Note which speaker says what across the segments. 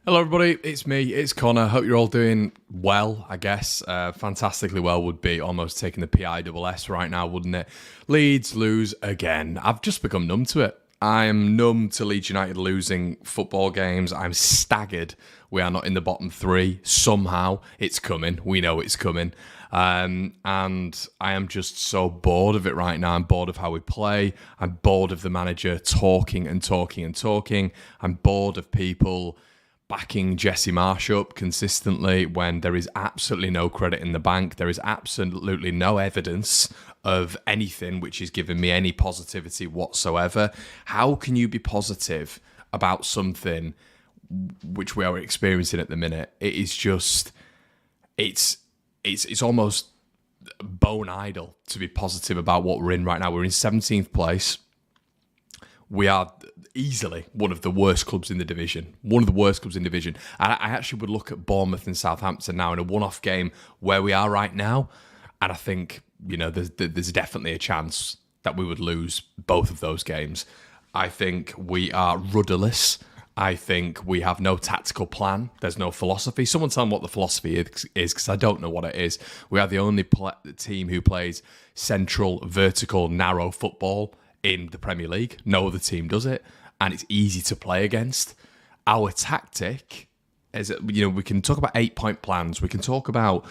Speaker 1: Hello everybody, it's me, it's Connor. Hope you're all doing well, I guess. Fantastically well would be almost taking the PISS right now, wouldn't it? Leeds lose again. I've just become numb to it. I'm numb to Leeds United losing football games. I'm staggered we are not in the bottom three. Somehow it's coming. We know it's coming. And I am just so bored of it right now. I'm bored of how we play. I'm bored of the manager talking and talking and talking. I'm bored of people backing Jesse Marsch up consistently when there is absolutely no credit in the bank. There is absolutely no evidence of anything which is giving me any positivity whatsoever. How can you be positive about something which we are experiencing at the minute? It is just, it's almost bone idle to be positive about what we're in right now. We're in 17th place. We are easily one of the worst clubs in the division. One of the worst clubs in the division. I actually would look at Bournemouth and Southampton now in a one-off game where we are right now, and I think, you know, there's definitely a chance that we would lose both of those games. I think we are rudderless. I think we have no tactical plan. There's no philosophy. Someone tell me what the philosophy is, because I don't know what it is. We are the only team who plays central, vertical, narrow football in the Premier League. No other team does it, and it's easy to play against. Our tactic is, you know, we can talk about 8-point plans. We can talk about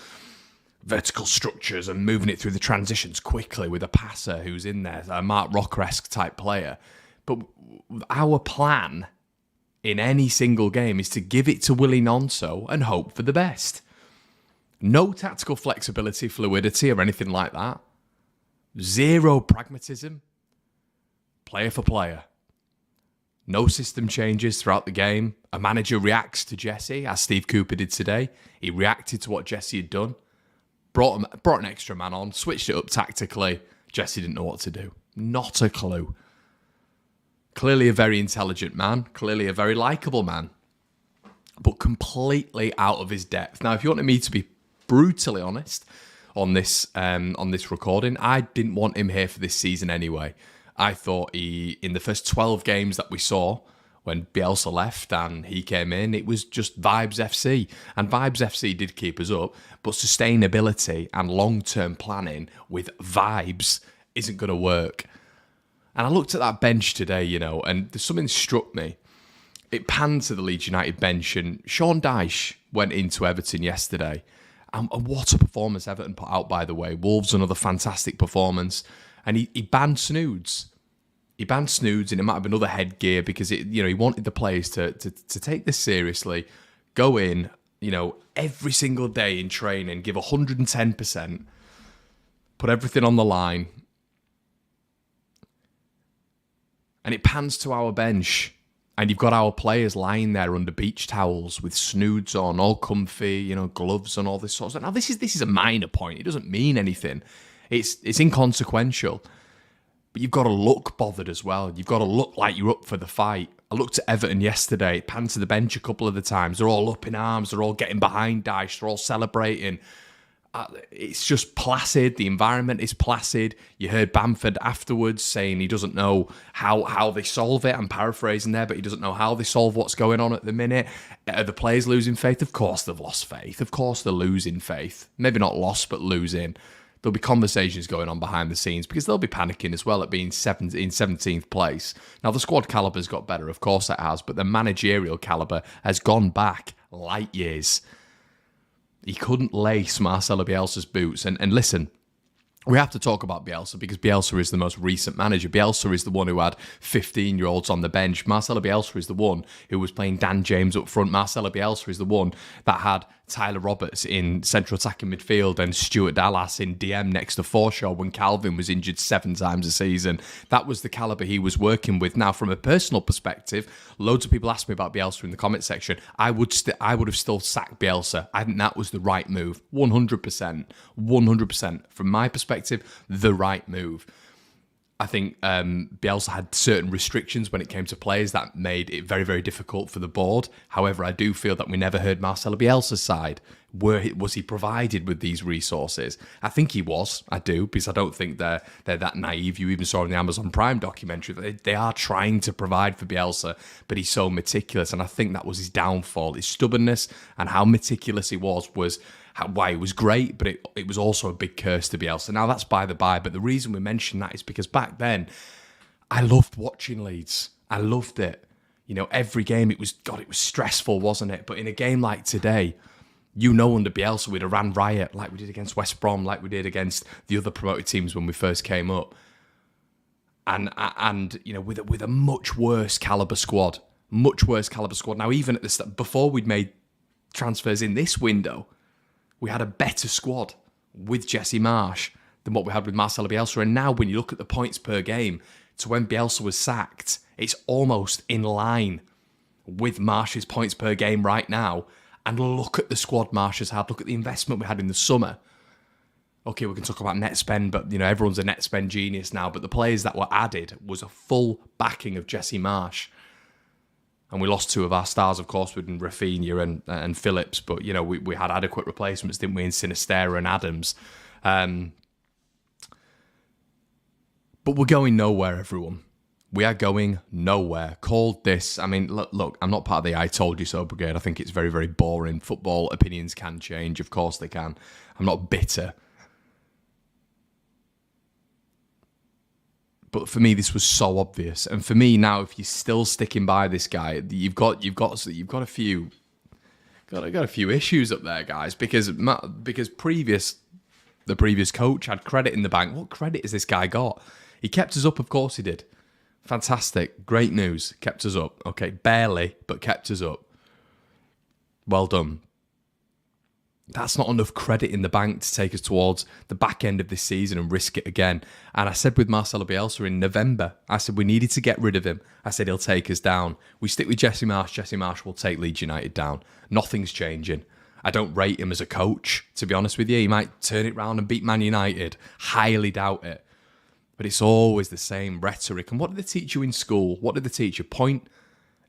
Speaker 1: vertical structures and moving it through the transitions quickly with a passer who's in there, a Mark Rocker-esque type player. But our plan in any single game is to give it to Willie Nonso and hope for the best. No tactical flexibility, fluidity, or anything like that. Zero pragmatism. Player for player. No system changes throughout the game. A manager reacts to Jesse, as Steve Cooper did today. He reacted to what Jesse had done. Brought an extra man on, switched it up tactically. Jesse didn't know what to do. Not a clue. Clearly a very intelligent man. Clearly a very likeable man. But completely out of his depth. Now, if you wanted me to be brutally honest on this recording, I didn't want him here for this season anyway. I thought in the first 12 games that we saw when Bielsa left and he came in, it was just Vibes FC. And Vibes FC did keep us up, but sustainability and long-term planning with Vibes isn't going to work. And I looked at that bench today, you know, and something struck me. It panned to the Leeds United bench, and Sean Dyche went into Everton yesterday. And what a performance Everton put out, by the way. Wolves, another fantastic performance. And he banned snoods. He banned snoods, and it might have been other headgear because he wanted the players to take this seriously, go in, you know, every single day in training, give 110%, put everything on the line. And it pans to our bench, and you've got our players lying there under beach towels with snoods on, all comfy, you know, gloves and all this sort of stuff. Now, this is a minor point. It doesn't mean anything. It's inconsequential. But you've got to look bothered as well. You've got to look like you're up for the fight. I looked at Everton yesterday. It panned to the bench a couple of the times. They're all up in arms. They're all getting behind Dyche. They're all celebrating. It's just placid. The environment is placid. You heard Bamford afterwards saying he doesn't know how they solve it. I'm paraphrasing there, but he doesn't know how they solve what's going on at the minute. Are the players losing faith? Of course they've lost faith. Of course they're losing faith. Maybe not lost, but losing. There'll be conversations going on behind the scenes because they'll be panicking as well at being in 17th place. Now, the squad caliber's got better, of course it has, but the managerial caliber has gone back light years. He couldn't lace Marcelo Bielsa's boots. And listen, we have to talk about Bielsa because Bielsa is the most recent manager. Bielsa is the one who had 15-year-olds on the bench. Marcelo Bielsa is the one who was playing Dan James up front. Marcelo Bielsa is the one that had Tyler Roberts in central attacking midfield and Stuart Dallas in DM next to Forshaw when Calvin was injured 7 times a season. That was the caliber he was working with. Now, from a personal perspective, loads of people asked me about Bielsa in the comment section. I would have still sacked Bielsa. I think that was the right move. 100%. 100%. From my perspective, the right move. I think Bielsa had certain restrictions when it came to players that made it very, very difficult for the board. However, I do feel that we never heard Marcelo Bielsa's side. Was he provided with these resources? I think he was. I do, because I don't think they're that naive. You even saw in the Amazon Prime documentary that they are trying to provide for Bielsa, but he's so meticulous, and I think that was his downfall. His stubbornness and how meticulous he was why it was great, but it was also a big curse to Bielsa. Now, that's by the by, but the reason we mention that is because back then, I loved watching Leeds. I loved it. You know, every game, it was stressful, wasn't it? But in a game like today, under Bielsa, we'd have ran riot like we did against West Brom, like we did against the other promoted teams when we first came up. And you know, with a much worse calibre squad. Now, even at the start, before we'd made transfers in this window, we had a better squad with Jesse Marsch than what we had with Marcelo Bielsa. And now when you look at the points per game to when Bielsa was sacked, it's almost in line with Marsch's points per game right now. And look at the squad Marsch has had. Look at the investment we had in the summer. Okay, we can talk about net spend, but you know, everyone's a net spend genius now. But the players that were added was a full backing of Jesse Marsch. And we lost two of our stars, of course, with Rafinha and Phillips. But, you know, we had adequate replacements, didn't we, in Sinistera and Adams. But we're going nowhere, everyone. We are going nowhere. Called this. I mean, look, I'm not part of the I told you so brigade. I think it's very, very boring. Football opinions can change. Of course they can. I'm not bitter. But for me, this was so obvious. And for me now, if you're still sticking by this guy, you've got a few issues up there, guys. Because the previous coach had credit in the bank. What credit has this guy got? He kept us up, of course he did. Fantastic, great news. Kept us up. Okay, barely, but kept us up. Well done. That's not enough credit in the bank to take us towards the back end of this season and risk it again. And I said with Marcelo Bielsa in November, I said we needed to get rid of him. I said he'll take us down. We stick with Jesse Marsch. Jesse Marsch will take Leeds United down. Nothing's changing. I don't rate him as a coach, to be honest with you. He might turn it round and beat Man United. Highly doubt it. But it's always the same rhetoric. And what did they teach you in school? What did they teach you? Point,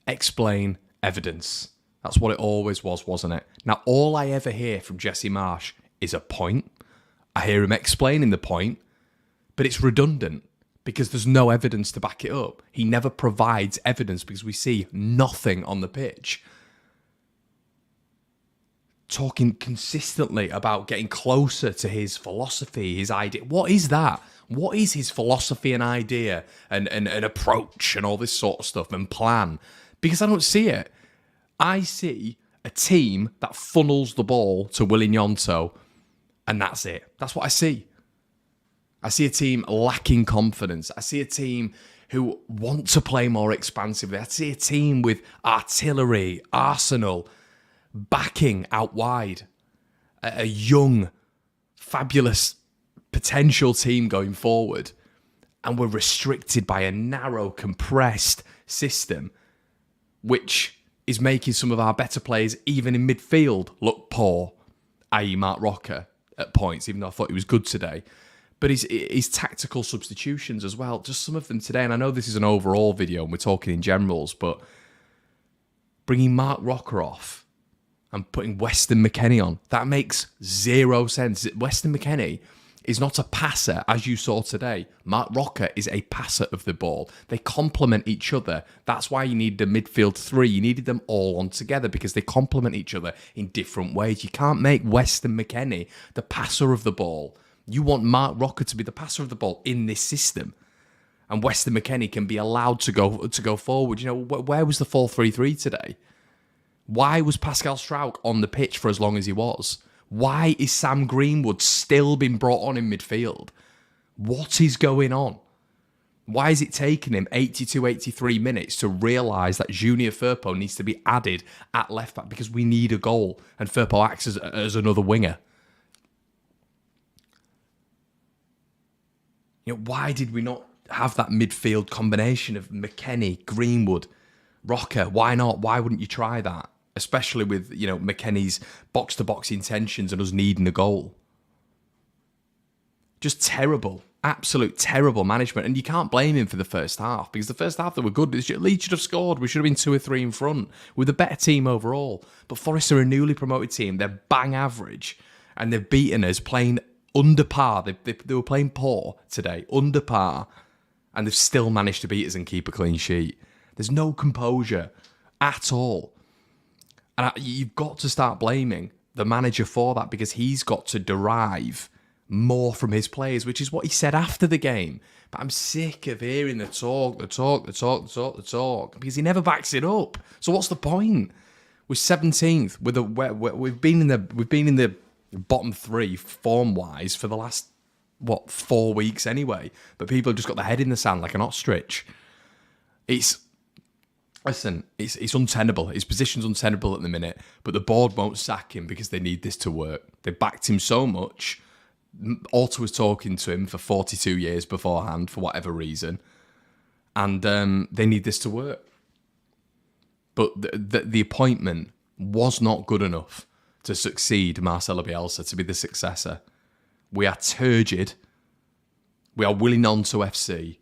Speaker 1: explain, evidence. That's what it always was, wasn't it? Now, all I ever hear from Jesse Marsch is a point. I hear him explaining the point, but it's redundant because there's no evidence to back it up. He never provides evidence because we see nothing on the pitch. Talking consistently about getting closer to his philosophy, his idea. What is that? What is his philosophy and idea and approach and all this sort of stuff and plan? Because I don't see it. I see a team that funnels the ball to Willy Gnonto, and that's it. That's what I see. I see a team lacking confidence. I see a team who want to play more expansively. I see a team with artillery, arsenal, backing out wide. A young, fabulous potential team going forward. And we're restricted by a narrow, compressed system, which is making some of our better players, even in midfield, look poor, i.e. Marc Roca at points, even though I thought he was good today. But his tactical substitutions as well, just some of them today, and I know this is an overall video and we're talking in generals, but bringing Marc Roca off and putting Weston McKennie on, that makes zero sense. Weston McKennie is not a passer, as you saw today. Marc Roca is a passer of the ball. They complement each other. That's why you need the midfield three. You needed them all on together because they complement each other in different ways. You can't make Weston McKennie the passer of the ball. You want Marc Roca to be the passer of the ball in this system. And Weston McKennie can be allowed to go forward. You know, where was the 4-3-3 today? Why was Pascal Struijk on the pitch for as long as he was? Why is Sam Greenwood still been brought on in midfield? What is going on? Why is it taking him 82, 83 minutes to realise that Junior Firpo needs to be added at left back because we need a goal and Firpo acts as another winger? You know, why did we not have that midfield combination of McKennie, Greenwood, Roca? Why not? Why wouldn't you try that? Especially with, you know, McKennie's box-to-box intentions and us needing a goal. Just terrible. Absolute terrible management. And you can't blame him for the first half, because the first half they were good. Leeds should have scored. We should have been 2 or 3 in front with a better team overall. But Forest are a newly promoted team. They're bang average. And they've beaten us playing under par. They were playing poor today, under par. And they've still managed to beat us and keep a clean sheet. There's no composure at all. And you've got to start blaming the manager for that, because he's got to derive more from his players, which is what he said after the game. But I'm sick of hearing the talk, because he never backs it up. So what's the point? We're 17th. We've been in the bottom 3 form-wise for the last 4 weeks anyway. But people have just got their head in the sand like an ostrich. It's untenable. His position's untenable at the minute, but the board won't sack him because they need this to work. They backed him so much. Alta was talking to him for 42 years beforehand for whatever reason, and they need this to work. But the appointment was not good enough to succeed Marcelo Bielsa to be the successor. We are turgid. We are willing on to FC,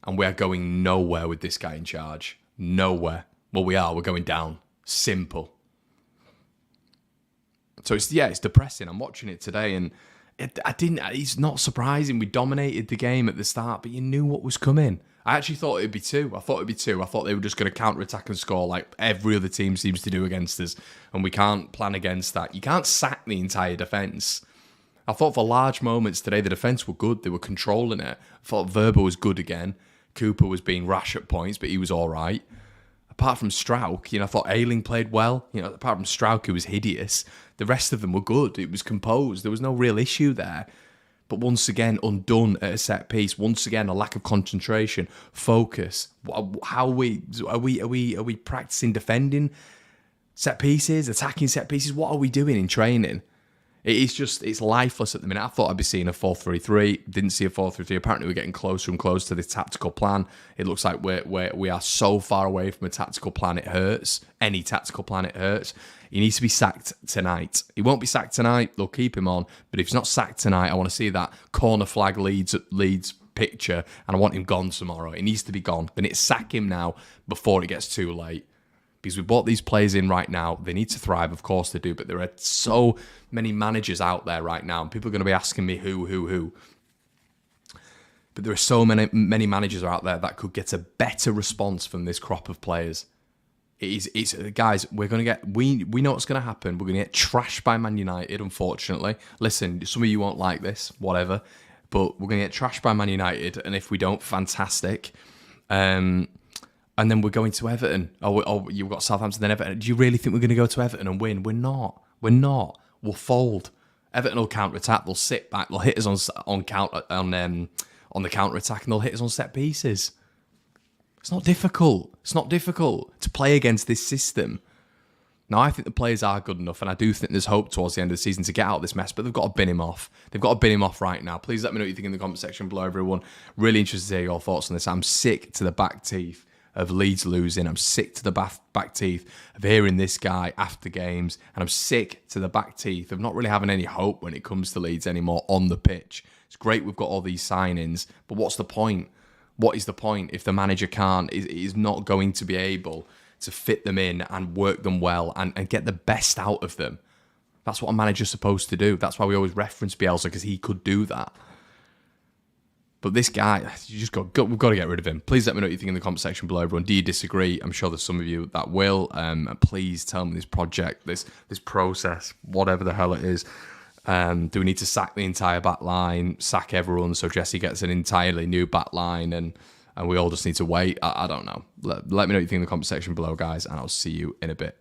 Speaker 1: and we are going nowhere with this guy in charge. Nowhere. Well, we're going down. Simple. So it's depressing. I'm watching it today, and it's not surprising. We dominated the game at the start, but you knew what was coming. I actually thought it'd be 2. I thought they were just going to counter-attack and score like every other team seems to do against us, and we can't plan against that. You can't sack the entire defence. I thought for large moments today, the defence were good. They were controlling it. I thought Verba was good again. Cooper was being rash at points, but he was all right. Apart from Strauch, I thought Ayling played well. Apart from Strauch, who was hideous, the rest of them were good. It was composed. There was no real issue there. But once again, undone at a set piece. Once again, a lack of concentration, focus. How are we practicing defending set pieces, attacking set pieces? What are we doing in training? It's lifeless at the minute. I thought I'd be seeing a 4-3-3. Didn't see a 4-3-3. Apparently, we're getting closer and closer to this tactical plan. It looks like we are so far away from a tactical plan, it hurts. Any tactical plan, it hurts. He needs to be sacked tonight. He won't be sacked tonight. They'll keep him on. But if he's not sacked tonight, I want to see that corner flag Leeds picture, and I want him gone tomorrow. He needs to be gone. They need to sack him now before it gets too late. Because we brought these players in right now. They need to thrive, of course they do, but there are so many managers out there right now, and people are going to be asking me who. But there are so many managers out there that could get a better response from this crop of players. It's guys, we know what's going to happen. We're going to get trashed by Man United, unfortunately. Listen, some of you won't like this, whatever, but we're going to get trashed by Man United, and if we don't, fantastic. And then we're going to Everton. Oh, you've got Southampton, then Everton. Do you really think we're going to go to Everton and win? We're not. We'll fold. Everton will counter-attack. They'll sit back. They'll hit us on the counter-attack, and they'll hit us on set pieces. It's not difficult. It's not difficult to play against this system. Now, I think the players are good enough, and I do think there's hope towards the end of the season to get out of this mess, but they've got to bin him off. They've got to bin him off right now. Please let me know what you think in the comment section below, everyone. Really interested to hear your thoughts on this. I'm sick to the back teeth of Leeds losing. I'm sick to the back teeth of hearing this guy after games, and I'm sick to the back teeth of not really having any hope when it comes to Leeds anymore on the pitch. It's great we've got all these signings, but what's the point? What is the point if the manager is not going to be able to fit them in and work them well and get the best out of them? That's what a manager's supposed to do. That's why we always reference Bielsa, because he could do that. But this guy, we've got to get rid of him. Please let me know what you think in the comment section below, everyone. Do you disagree? I'm sure there's some of you that will. Please tell me this project, this process, whatever the hell it is. Do we need to sack the entire back line, sack everyone so Jesse gets an entirely new back line, and we all just need to wait? I don't know. Let me know what you think in the comment section below, guys, and I'll see you in a bit.